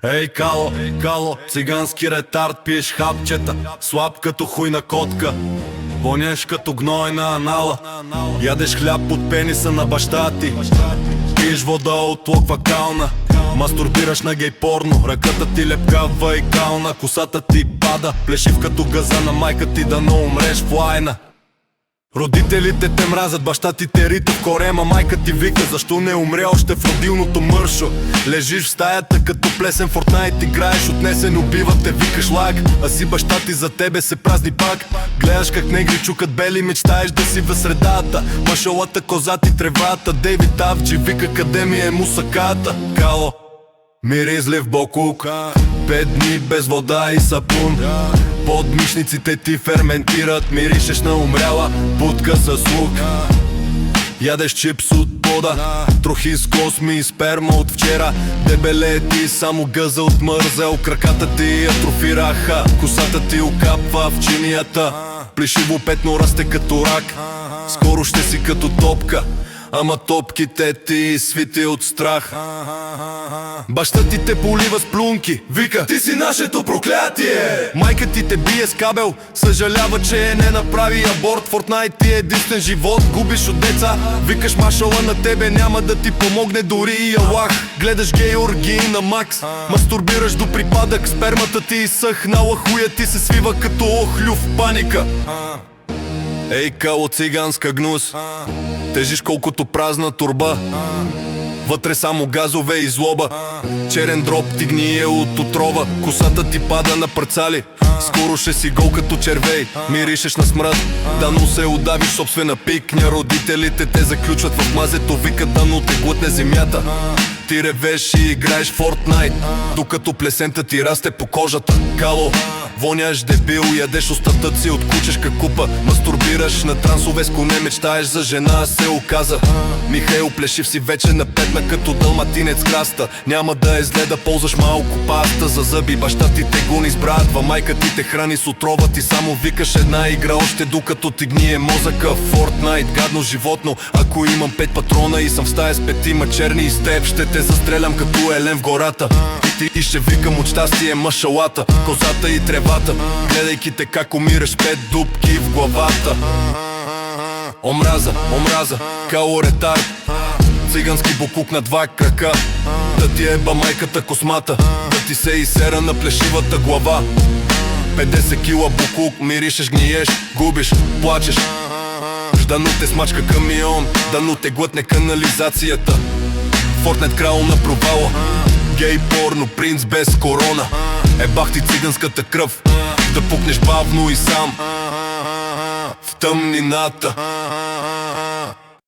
Ей, кало, кало, цигански ретард, пиеш хапчета, слаб като хуйна котка, вонеш като гной на анала. Ядеш хляб от пениса на баща ти, пиеш вода от локва кална, мастурбираш на гей порно, ръката ти лепкава и кална, косата ти пада, плешив като газа на майка ти, да не умреш в лайна. Родителите те мразят, баща ти те рита в корема, майка ти вика, защо не умре още в родилното мършо. Лежиш в стаята като плесен Fortnite, играеш отнесен, убива те, викаш лаг, а си баща ти за тебе се празни пак. Гледаш как негри чукат бели, мечтаеш да си в средата, машалата, козати, тревата. Дейвид Авджи вика, къде ми е мусаката. Кало, миризлив бокук, 5 дни без вода и сапун, подмишниците ти ферментират, миришеш на умряла будка с лук. Ядеш чипс от пода, трохи с косми и сперма от вчера. Дебеле ти само гъза от мързел, краката ти атрофираха, косата ти окапва в чинията, плешиво петно расте като рак, скоро ще си като топка, ама топките ти свити от страх. Баща ти те полива с плунки, вика, ти си нашето проклятие. Майка ти те бие с кабел, съжалява, че не направи аборт. Fortnite ти е единствен живот, губиш от деца, викаш машала, на тебе няма да ти помогне дори и Аллах. Гледаш гей оргии на макс, мастурбираш до припадък, спермата ти изсъхнала, хуя ти се свива като охлюв паника. Ей, кало, циганска гнус, тежиш колкото празна турба, вътре само газове и злоба, черен дроб ти гние от отрова, косата ти пада на парцали, скоро ще си гол като червей, миришеш на смрад, дано се удавиш собствена пикня. Родителите те заключват в мазето, викат, дано те глътне земята. Ти ревеш и играеш Fortnite, докато плесента ти расте по кожата. Кало, воняш дебил, ядеш остатъци от кучешка купа, мастурбираш на трансове с коне, мечтаеш за жена, се оказа Михаил, плешив си вече на петна като далматинец краста. Няма да е зле да ползваш малко паста за зъби, баща ти те гони с братва, майка ти те храни с отрова, ти само викаш една игра още, докато ти гние мозъка. Fortnite, гадно животно, ако имам 5 патрона и съм в стая с 5 черни и с теб, ще те застрелям като елен в гората. И ще викам от щастие машалата, козата и тревата, гледайки те как умираш с 5 дупки в главата. Омраза, омраза, кало ретард, цигански бокук на 2 крака, да ти еба майката космата, да ти се изсера на плешивата глава. 50 кила бокук, миришеш, гниеш, губиш, плачеш, дано те смачка камион, дано те глътне канализацията. Fortnite, крал на провала, гей порно, принц без корона, ебах ти циганската кръв, да пукнеш бавно и сам в тъмнината.